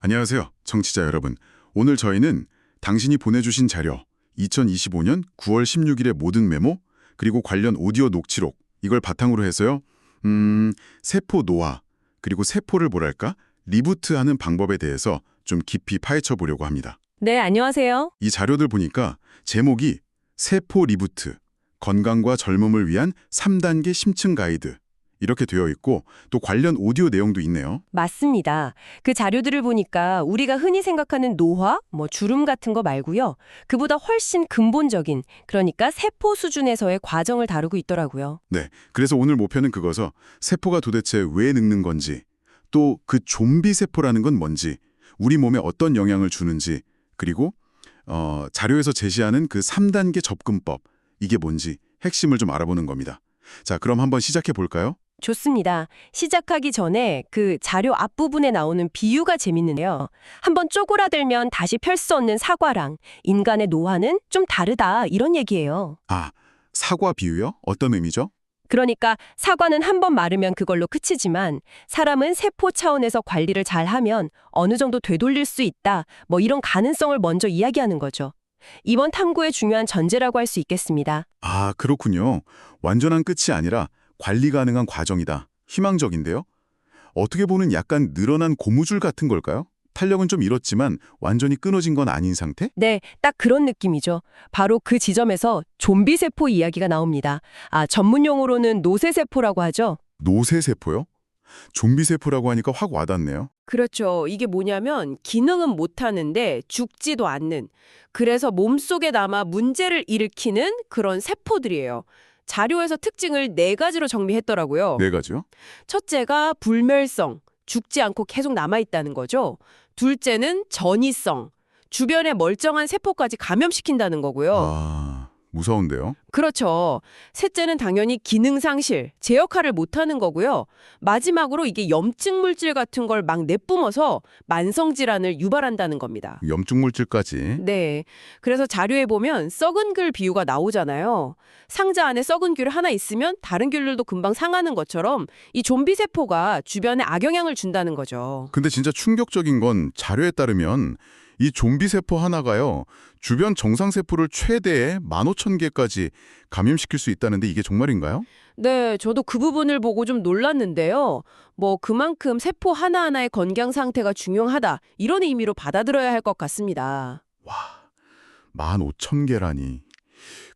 안녕하세요, 청취자 여러분. 오늘 저희는 당신이 보내주신 자료, 2025년 9월 16일의 모든 메모, 그리고 관련 오디오 녹취록, 이걸 바탕으로 해서요. 세포 노화, 그리고 세포를 뭐랄까? 리부트하는 방법에 대해서 좀 깊이 파헤쳐 보려고 합니다. 네, 안녕하세요. 이 자료들 보니까 제목이 세포 리부트, 건강과 젊음을 위한 3단계 심층 가이드, 이렇게 되어 있고 또 관련 오디오 내용도 있네요. 맞습니다. 그 자료들을 보니까 우리가 흔히 생각하는 노화, 주름 같은 거 말고요. 그보다 훨씬 근본적인, 그러니까 세포 수준에서의 과정을 다루고 있더라고요. 네, 그래서 오늘 목표는 그거서 세포가 도대체 왜 늙는 건지, 또 그 좀비 세포라는 건 뭔지, 우리 몸에 어떤 영향을 주는지, 그리고 자료에서 제시하는 그 3단계 접근법, 이게 뭔지 핵심을 좀 알아보는 겁니다. 자, 그럼 한번 시작해 볼까요? 좋습니다. 시작하기 전에 그 자료 앞부분에 나오는 비유가 재밌는데요. 한번 쪼그라들면 다시 펼 수 없는 사과랑 인간의 노화는 좀 다르다, 이런 얘기예요. 아, 사과 비유요? 어떤 의미죠? 그러니까 사과는 한번 마르면 그걸로 끝이지만 사람은 세포 차원에서 관리를 잘하면 어느 정도 되돌릴 수 있다, 이런 가능성을 먼저 이야기하는 거죠. 이번 탐구의 중요한 전제라고 할 수 있겠습니다. 아, 그렇군요. 완전한 끝이 아니라 관리 가능한 과정이다. 희망적인데요? 어떻게 보는 약간 늘어난 고무줄 같은 걸까요? 탄력은 좀 잃었지만 완전히 끊어진 건 아닌 상태? 네, 딱 그런 느낌이죠. 바로 그 지점에서 좀비 세포 이야기가 나옵니다. 전문 용어로는 노쇠세포라고 하죠. 노쇠세포요? 좀비세포라고 하니까 확 와닿네요. 그렇죠. 이게 뭐냐면 기능은 못하는데 죽지도 않는, 그래서 몸속에 남아 문제를 일으키는 그런 세포들이에요. 자료에서 특징을 네 가지로 정리했더라고요. 네 가지요? 첫째가 불멸성, 죽지 않고 계속 남아있다는 거죠. 둘째는 전이성, 주변에 멀쩡한 세포까지 감염시킨다는 거고요. 아, 무서운데요? 그렇죠. 셋째는 당연히 기능 상실, 제 역할을 못하는 거고요. 마지막으로 이게 염증 물질 같은 걸 막 내뿜어서 만성 질환을 유발한다는 겁니다. 염증 물질까지. 네. 그래서 자료에 보면 썩은 귤 비유가 나오잖아요. 상자 안에 썩은 귤 하나 있으면 다른 귤들도 금방 상하는 것처럼 이 좀비 세포가 주변에 악영향을 준다는 거죠. 근데 진짜 충격적인 건 자료에 따르면 이 좀비 세포 하나가요, 주변 정상 세포를 최대의 15,000개까지 감염시킬 수 있다는데 이게 정말인가요? 네, 저도 그 부분을 보고 좀 놀랐는데요. 그만큼 세포 하나하나의 건강 상태가 중요하다, 이런 의미로 받아들여야 할 것 같습니다. 와, 15,000개라니.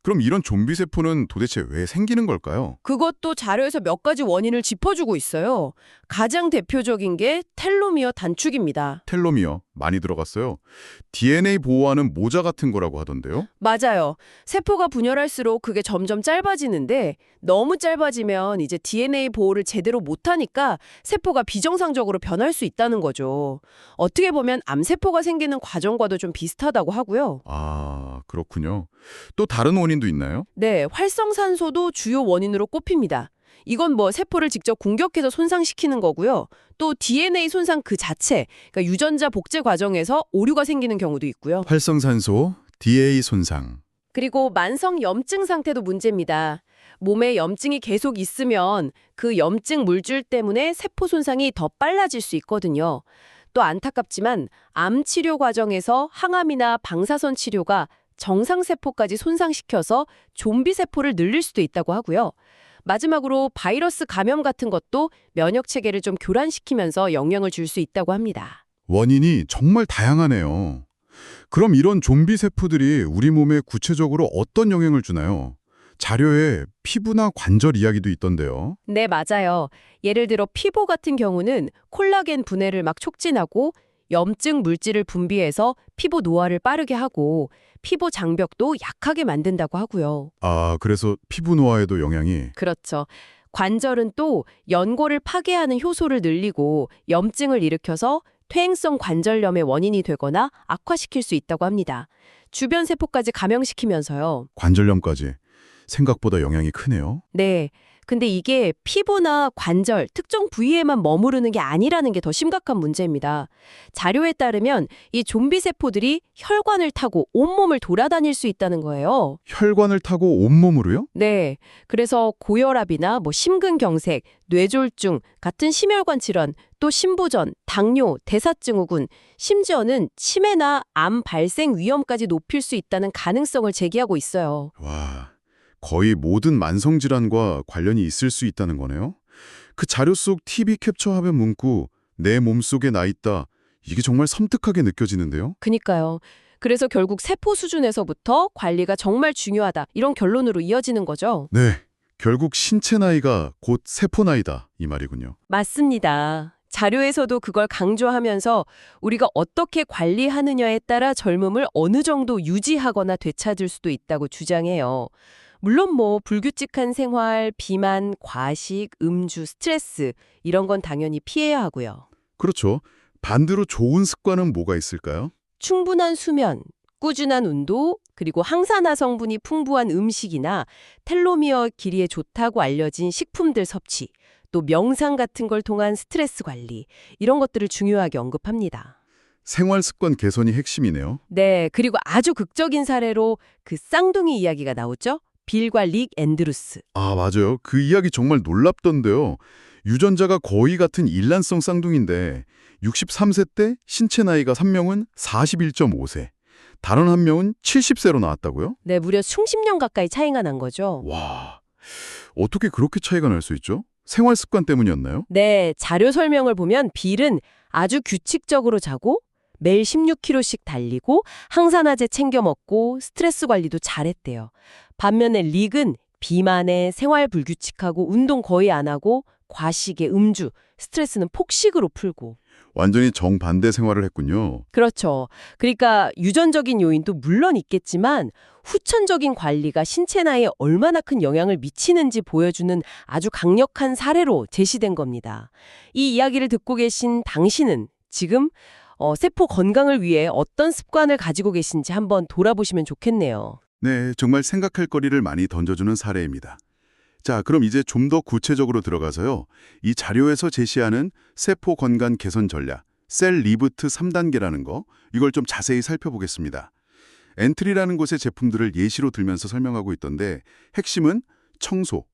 그럼 이런 좀비 세포는 도대체 왜 생기는 걸까요? 그것도 자료에서 몇 가지 원인을 짚어주고 있어요. 가장 대표적인 게 텔로미어 단축입니다. 텔로미어 많이 들어갔어요. DNA 보호하는 모자 같은 거라고 하던데요. 맞아요. 세포가 분열할수록 그게 점점 짧아지는데 너무 짧아지면 이제 DNA 보호를 제대로 못하니까 세포가 비정상적으로 변할 수 있다는 거죠. 어떻게 보면 암세포가 생기는 과정과도 좀 비슷하다고 하고요. 아, 그렇군요. 또 다른 원인도 있나요? 네, 활성산소도 주요 원인으로 꼽힙니다. 이건 세포를 직접 공격해서 손상시키는 거고요. 또 DNA 손상 그 자체, 그러니까 유전자 복제 과정에서 오류가 생기는 경우도 있고요. 활성산소, DNA 손상. 그리고 만성 염증 상태도 문제입니다. 몸에 염증이 계속 있으면 그 염증 물질 때문에 세포 손상이 더 빨라질 수 있거든요. 또 안타깝지만 암 치료 과정에서 항암이나 방사선 치료가 정상세포까지 손상시켜서 좀비 세포를 늘릴 수도 있다고 하고요. 마지막으로 바이러스 감염 같은 것도 면역 체계를 좀 교란시키면서 영향을 줄 수 있다고 합니다. 원인이 정말 다양하네요. 그럼 이런 좀비 세포들이 우리 몸에 구체적으로 어떤 영향을 주나요? 자료에 피부나 관절 이야기도 있던데요. 네, 맞아요. 예를 들어 피부 같은 경우는 콜라겐 분해를 막 촉진하고 염증 물질을 분비해서 피부 노화를 빠르게 하고 피부 장벽도 약하게 만든다고 하고요. 아, 그래서 피부 노화에도 영향이. 그렇죠. 관절은 또 연골을 파괴하는 효소를 늘리고 염증을 일으켜서 퇴행성 관절염의 원인이 되거나 악화시킬 수 있다고 합니다. 주변 세포까지 감염시키면서요. 관절염까지. 생각보다 영향이 크네요. 네. 근데 이게 피부나 관절, 특정 부위에만 머무르는 게 아니라는 게 더 심각한 문제입니다. 자료에 따르면 이 좀비 세포들이 혈관을 타고 온몸을 돌아다닐 수 있다는 거예요. 혈관을 타고 온몸으로요? 네. 그래서 고혈압이나 심근경색, 뇌졸중 같은 심혈관 질환, 또 심부전, 당뇨, 대사증후군, 심지어는 치매나 암 발생 위험까지 높일 수 있다는 가능성을 제기하고 있어요. 와, 거의 모든 만성질환과 관련이 있을 수 있다는 거네요. 그 자료 속 TV 캡처 화면 문구 내 몸속에 나 있다. 이게 정말 섬뜩하게 느껴지는데요. 그니까요. 그래서 결국 세포 수준에서부터 관리가 정말 중요하다. 이런 결론으로 이어지는 거죠. 네, 결국 신체 나이가 곧 세포 나이다 이 말이군요. 맞습니다. 자료에서도 그걸 강조하면서 우리가 어떻게 관리하느냐에 따라 젊음을 어느 정도 유지하거나 되찾을 수도 있다고 주장해요. 물론 불규칙한 생활, 비만, 과식, 음주, 스트레스 이런 건 당연히 피해야 하고요. 그렇죠. 반대로 좋은 습관은 뭐가 있을까요? 충분한 수면, 꾸준한 운동, 그리고 항산화 성분이 풍부한 음식이나 텔로미어 길이에 좋다고 알려진 식품들 섭취, 또 명상 같은 걸 통한 스트레스 관리, 이런 것들을 중요하게 언급합니다. 생활 습관 개선이 핵심이네요. 네, 그리고 아주 극적인 사례로 그 쌍둥이 이야기가 나오죠? 빌과 릭 앤드루스. 아, 맞아요. 그 이야기 정말 놀랍던데요. 유전자가 거의 같은 일란성 쌍둥이인데 63세 때 신체 나이가 한 명은 41.5세, 다른 한 명은 70세로 나왔다고요? 네, 무려 충10년 가까이 차이가 난 거죠. 와, 어떻게 그렇게 차이가 날 수 있죠? 생활 습관 때문이었나요? 네, 자료 설명을 보면 빌은 아주 규칙적으로 자고 매일 16km씩 달리고 항산화제 챙겨 먹고 스트레스 관리도 잘했대요. 반면에 릭은 비만에 생활 불규칙하고 운동 거의 안 하고 과식에 음주, 스트레스는 폭식으로 풀고. 완전히 정반대 생활을 했군요. 그렇죠. 그러니까 유전적인 요인도 물론 있겠지만 후천적인 관리가 신체 나이에 얼마나 큰 영향을 미치는지 보여주는 아주 강력한 사례로 제시된 겁니다. 이 이야기를 듣고 계신 당신은 지금 세포 건강을 위해 어떤 습관을 가지고 계신지 한번 돌아보시면 좋겠네요. 네, 정말 생각할 거리를 많이 던져주는 사례입니다. 자, 그럼 이제 좀 더 구체적으로 들어가서요. 이 자료에서 제시하는 세포 건강 개선 전략, 셀 리부트 3단계라는 거, 이걸 좀 자세히 살펴보겠습니다. 엔트리라는 곳의 제품들을 예시로 들면서 설명하고 있던데 핵심은 청소,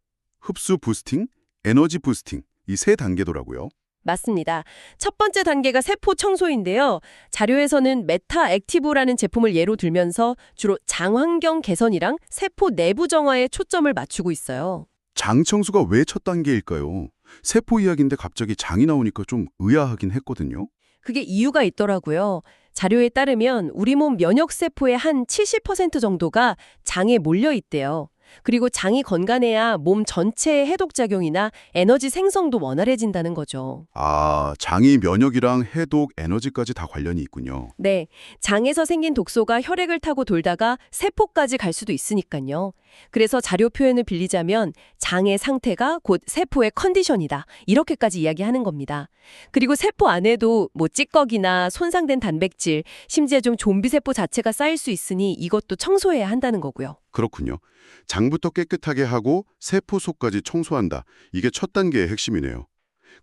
흡수 부스팅, 에너지 부스팅, 이 세 단계더라고요. 맞습니다. 첫 번째 단계가 세포 청소인데요. 자료에서는 메타 액티브라는 제품을 예로 들면서 주로 장 환경 개선이랑 세포 내부 정화에 초점을 맞추고 있어요. 장 청소가 왜 첫 단계일까요? 세포 이야기인데 갑자기 장이 나오니까 좀 의아하긴 했거든요. 그게 이유가 있더라고요. 자료에 따르면 우리 몸 면역세포의 한 70% 정도가 장에 몰려 있대요. 그리고 장이 건강해야 몸 전체의 해독작용이나 에너지 생성도 원활해진다는 거죠. 아, 장이 면역이랑 해독, 에너지까지 다 관련이 있군요. 네, 장에서 생긴 독소가 혈액을 타고 돌다가 세포까지 갈 수도 있으니까요. 그래서 자료 표현을 빌리자면 장의 상태가 곧 세포의 컨디션이다. 이렇게까지 이야기하는 겁니다. 그리고 세포 안에도 찌꺼기나 손상된 단백질, 심지어 좀 좀비 세포 자체가 쌓일 수 있으니 이것도 청소해야 한다는 거고요. 그렇군요. 장부터 깨끗하게 하고 세포 속까지 청소한다. 이게 첫 단계의 핵심이네요.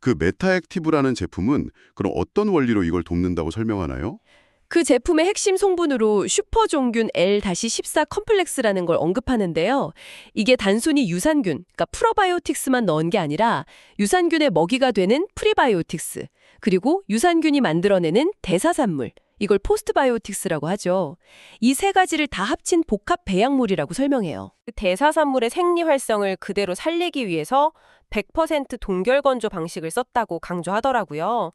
그 메타액티브라는 제품은 그럼 어떤 원리로 이걸 돕는다고 설명하나요? 그 제품의 핵심 성분으로 슈퍼종균 L-14 컴플렉스라는 걸 언급하는데요. 이게 단순히 유산균, 그러니까 프로바이오틱스만 넣은 게 아니라 유산균의 먹이가 되는 프리바이오틱스, 그리고 유산균이 만들어내는 대사산물, 이걸 포스트바이오틱스라고 하죠. 이 세 가지를 다 합친 복합 배양물이라고 설명해요. 대사산물의 생리 활성을 그대로 살리기 위해서 100% 동결건조 방식을 썼다고 강조하더라고요.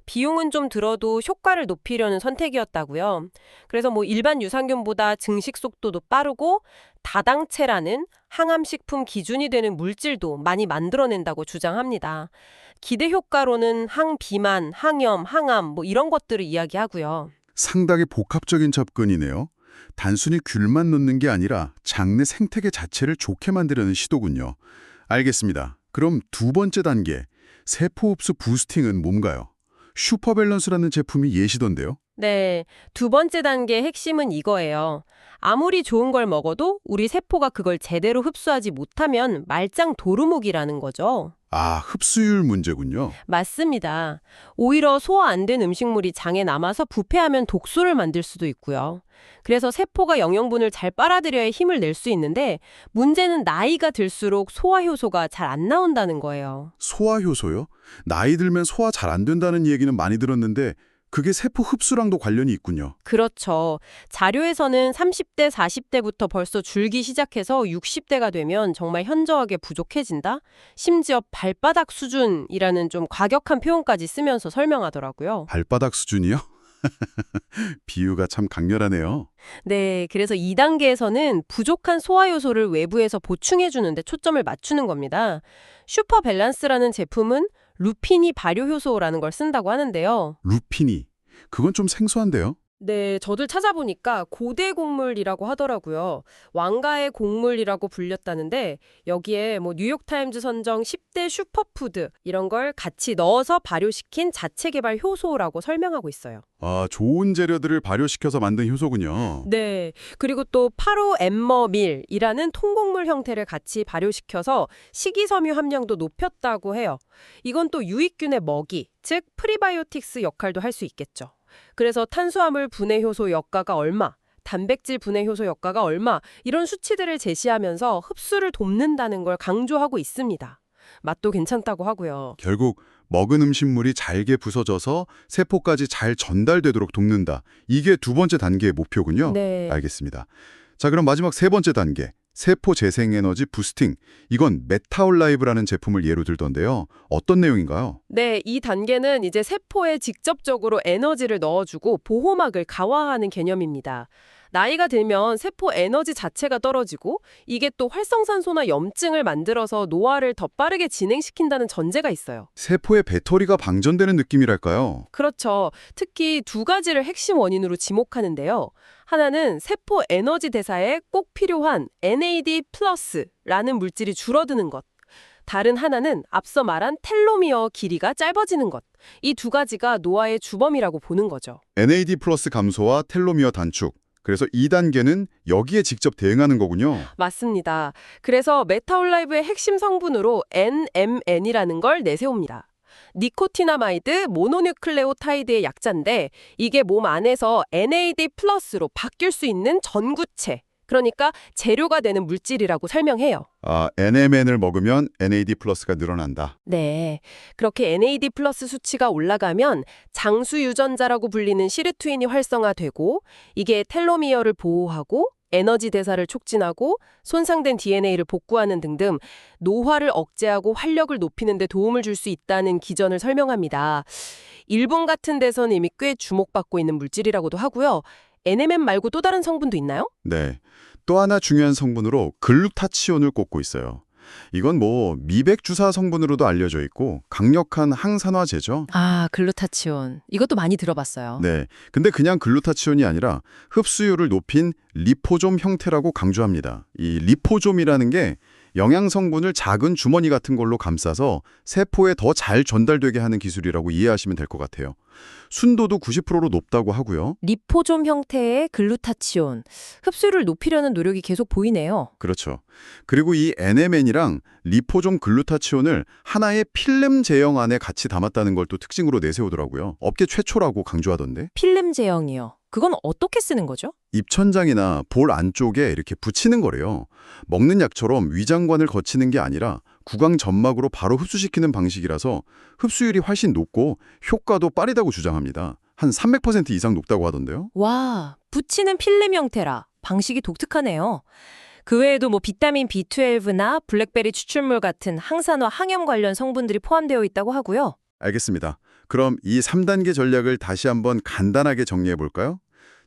비용은 좀 들어도 효과를 높이려는 선택이었다고요. 그래서 일반 유산균보다 증식 속도도 빠르고 다당체라는 항암식품 기준이 되는 물질도 많이 만들어낸다고 주장합니다. 기대 효과로는 항비만, 항염, 항암 이런 것들을 이야기하고요. 상당히 복합적인 접근이네요. 단순히 균만 넣는 게 아니라 장내 생태계 자체를 좋게 만들려는 시도군요. 알겠습니다. 그럼 두 번째 단계, 세포 흡수 부스팅은 뭔가요? 슈퍼밸런스라는 제품이 예시던데요. 네, 두 번째 단계의 핵심은 이거예요. 아무리 좋은 걸 먹어도 우리 세포가 그걸 제대로 흡수하지 못하면 말짱 도루묵이라는 거죠. 아, 흡수율 문제군요. 맞습니다. 오히려 소화 안 된 음식물이 장에 남아서 부패하면 독소를 만들 수도 있고요. 그래서 세포가 영양분을 잘 빨아들여야 힘을 낼 수 있는데 문제는 나이가 들수록 소화 효소가 잘 안 나온다는 거예요. 소화 효소요? 나이 들면 소화 잘 안 된다는 얘기는 많이 들었는데 그게 세포 흡수랑도 관련이 있군요. 그렇죠. 자료에서는 30대, 40대부터 벌써 줄기 시작해서 60대가 되면 정말 현저하게 부족해진다? 심지어 발바닥 수준이라는 좀 과격한 표현까지 쓰면서 설명하더라고요. 발바닥 수준이요? 비유가 참 강렬하네요. 네, 그래서 2단계에서는 부족한 소화 요소를 외부에서 보충해 주는데 초점을 맞추는 겁니다. 슈퍼 밸런스라는 제품은 루피니 발효 효소라는 걸 쓴다고 하는데요. 루피니. 그건 좀 생소한데요. 네, 저도 찾아보니까 고대 곡물이라고 하더라고요. 왕가의 곡물이라고 불렸다는데 여기에 뭐 뉴욕타임즈 선정 10대 슈퍼푸드 이런 걸 같이 넣어서 발효시킨 자체 개발 효소라고 설명하고 있어요. 아, 좋은 재료들을 발효시켜서 만든 효소군요. 네, 그리고 또 파로 엠머밀이라는 통곡물 형태를 같이 발효시켜서 식이섬유 함량도 높였다고 해요. 이건 또 유익균의 먹이, 즉 프리바이오틱스 역할도 할 수 있겠죠. 그래서 탄수화물 분해 효소 역가가 얼마, 단백질 분해 효소 역가가 얼마 이런 수치들을 제시하면서 흡수를 돕는다는 걸 강조하고 있습니다. 맛도 괜찮다고 하고요. 결국 먹은 음식물이 잘게 부서져서 세포까지 잘 전달되도록 돕는다. 이게 두 번째 단계의 목표군요. 네. 알겠습니다. 자, 그럼 마지막 세 번째 단계. 세포 재생에너지 부스팅. 이건 메타올라이브라는 제품을 예로 들던데요. 어떤 내용인가요? 네, 이 단계는 이제 세포에 직접적으로 에너지를 넣어주고 보호막을 강화하는 개념입니다. 나이가 들면 세포 에너지 자체가 떨어지고 이게 또 활성산소나 염증을 만들어서 노화를 더 빠르게 진행시킨다는 전제가 있어요. 세포의 배터리가 방전되는 느낌이랄까요? 그렇죠. 특히 두 가지를 핵심 원인으로 지목하는데요. 하나는 세포 에너지 대사에 꼭 필요한 NAD+라는 물질이 줄어드는 것. 다른 하나는 앞서 말한 텔로미어 길이가 짧아지는 것. 이 두 가지가 노화의 주범이라고 보는 거죠. NAD+ 감소와 텔로미어 단축. 그래서 2단계는 여기에 직접 대응하는 거군요. 맞습니다. 그래서 메타올라이브의 핵심 성분으로 NMN이라는 걸 내세웁니다. 니코티나마이드 모노뉴클레오타이드의 약자인데 이게 몸 안에서 NAD+로 바뀔 수 있는 전구체, 그러니까 재료가 되는 물질이라고 설명해요. 아, NMN을 먹으면 NAD+가 늘어난다. 네, 그렇게 NAD+ 수치가 올라가면 장수 유전자라고 불리는 시르투인이 활성화되고 이게 텔로미어를 보호하고 에너지 대사를 촉진하고 손상된 DNA를 복구하는 등등 노화를 억제하고 활력을 높이는 데 도움을 줄 수 있다는 기전을 설명합니다. 일본 같은 데서는 이미 꽤 주목받고 있는 물질이라고도 하고요. NMN 말고 또 다른 성분도 있나요? 네. 또 하나 중요한 성분으로 글루타치온을 꼽고 있어요. 이건 뭐 미백 주사 성분으로도 알려져 있고 강력한 항산화제죠. 아, 글루타치온. 이것도 많이 들어봤어요. 네. 근데 그냥 글루타치온이 아니라 흡수율을 높인 리포좀 형태라고 강조합니다. 이 리포좀이라는 게 영양 성분을 작은 주머니 같은 걸로 감싸서 세포에 더 잘 전달되게 하는 기술이라고 이해하시면 될 것 같아요. 순도도 90%로 높다고 하고요. 리포좀 형태의 글루타치온. 흡수를 높이려는 노력이 계속 보이네요. 그렇죠. 그리고 이 NMN이랑 리포좀 글루타치온을 하나의 필름 제형 안에 같이 담았다는 걸 또 특징으로 내세우더라고요. 업계 최초라고 강조하던데. 필름 제형이요. 그건 어떻게 쓰는 거죠? 입천장이나 볼 안쪽에 이렇게 붙이는 거래요. 먹는 약처럼 위장관을 거치는 게 아니라 구강 점막으로 바로 흡수시키는 방식이라서 흡수율이 훨씬 높고 효과도 빠르다고 주장합니다. 한 300% 이상 높다고 하던데요. 와, 붙이는 필름 형태라. 방식이 독특하네요. 그 외에도 뭐 비타민 B12나 블랙베리 추출물 같은 항산화 항염 관련 성분들이 포함되어 있다고 하고요. 알겠습니다. 그럼 이 3단계 전략을 다시 한번 간단하게 정리해 볼까요?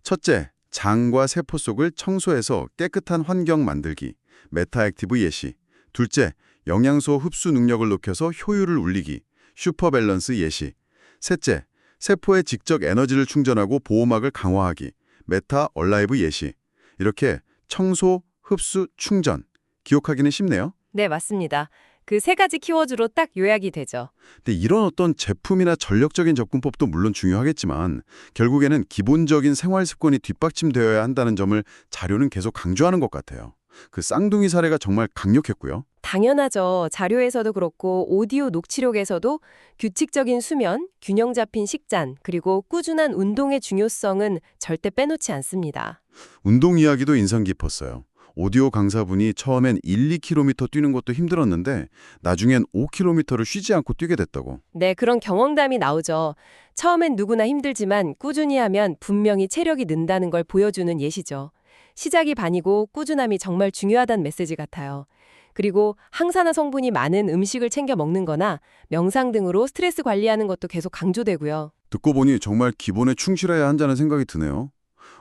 첫째, 장과 세포 속을 청소해서 깨끗한 환경 만들기, 메타액티브 예시. 둘째, 영양소 흡수 능력을 높여서 효율을 올리기, 슈퍼밸런스 예시. 셋째, 세포에 직접 에너지를 충전하고 보호막을 강화하기, 메타올라이브 예시. 이렇게 청소, 흡수, 충전. 기억하기는 쉽네요. 네, 맞습니다. 그 세 가지 키워드로 딱 요약이 되죠. 근데 이런 어떤 제품이나 전략적인 접근법도 물론 중요하겠지만 결국에는 기본적인 생활 습관이 뒷받침되어야 한다는 점을 자료는 계속 강조하는 것 같아요. 그 쌍둥이 사례가 정말 강력했고요. 당연하죠. 자료에서도 그렇고 오디오 녹취록에서도 규칙적인 수면, 균형 잡힌 식단, 그리고 꾸준한 운동의 중요성은 절대 빼놓지 않습니다. 운동 이야기도 인상 깊었어요. 오디오 강사분이 처음엔 1, 2km 뛰는 것도 힘들었는데 나중엔 5km를 쉬지 않고 뛰게 됐다고. 네, 그런 경험담이 나오죠. 처음엔 누구나 힘들지만 꾸준히 하면 분명히 체력이 는다는 걸 보여주는 예시죠. 시작이 반이고 꾸준함이 정말 중요하다는 메시지 같아요. 그리고 항산화 성분이 많은 음식을 챙겨 먹는 거나 명상 등으로 스트레스 관리하는 것도 계속 강조되고요. 듣고 보니 정말 기본에 충실해야 한다는 생각이 드네요.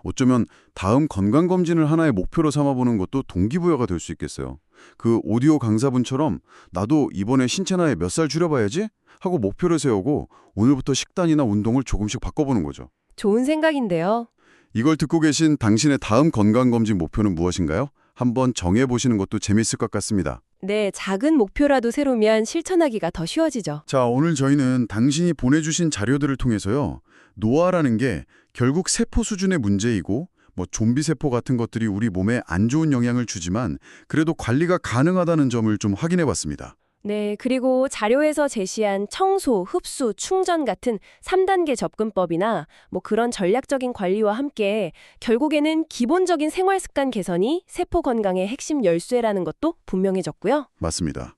어쩌면 다음 건강검진을 하나의 목표로 삼아보는 것도 동기부여가 될 수 있겠어요. 그 오디오 강사분처럼 나도 이번에 신체 나이 몇 살 줄여봐야지 하고 목표를 세우고 오늘부터 식단이나 운동을 조금씩 바꿔보는 거죠. 좋은 생각인데요. 이걸 듣고 계신 당신의 다음 건강검진 목표는 무엇인가요? 한번 정해보시는 것도 재밌을 것 같습니다. 네, 작은 목표라도 세우면 실천하기가 더 쉬워지죠. 자, 오늘 저희는 당신이 보내주신 자료들을 통해서요. 노화라는 게 결국 세포 수준의 문제이고 좀비 세포 같은 것들이 우리 몸에 안 좋은 영향을 주지만 그래도 관리가 가능하다는 점을 좀 확인해 봤습니다. 네, 그리고 자료에서 제시한 청소, 흡수, 충전 같은 3단계 접근법이나 그런 전략적인 관리와 함께 결국에는 기본적인 생활 습관 개선이 세포 건강의 핵심 열쇠라는 것도 분명해졌고요. 맞습니다.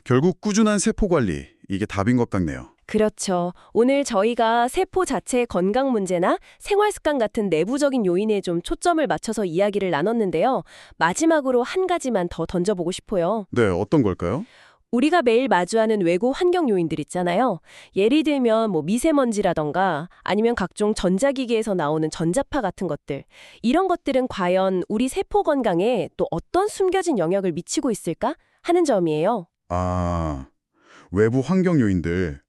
결국 꾸준한 세포 관리, 이게 답인 것 같네요. 그렇죠. 오늘 저희가 세포 자체의 건강 문제나 생활 습관 같은 내부적인 요인에 좀 초점을 맞춰서 이야기를 나눴는데요. 마지막으로 한 가지만 더 던져보고 싶어요. 네, 어떤 걸까요? 우리가 매일 마주하는 외부 환경 요인들 있잖아요. 예를 들면 미세먼지라던가 아니면 각종 전자기기에서 나오는 전자파 같은 것들. 이런 것들은 과연 우리 세포 건강에 또 어떤 숨겨진 영향을 미치고 있을까 하는 점이에요. 아, 외부 환경 요인들.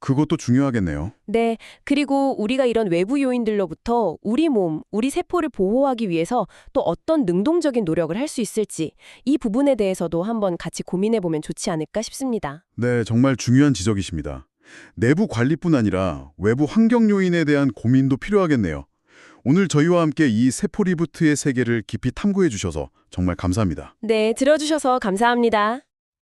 그것도 중요하겠네요. 네, 그리고 우리가 이런 외부 요인들로부터 우리 몸, 우리 세포를 보호하기 위해서 또 어떤 능동적인 노력을 할 수 있을지 이 부분에 대해서도 한번 같이 고민해보면 좋지 않을까 싶습니다. 네, 정말 중요한 지적이십니다. 내부 관리뿐 아니라 외부 환경 요인에 대한 고민도 필요하겠네요. 오늘 저희와 함께 이 세포 리부트의 세계를 깊이 탐구해 주셔서 정말 감사합니다. 네, 들어주셔서 감사합니다.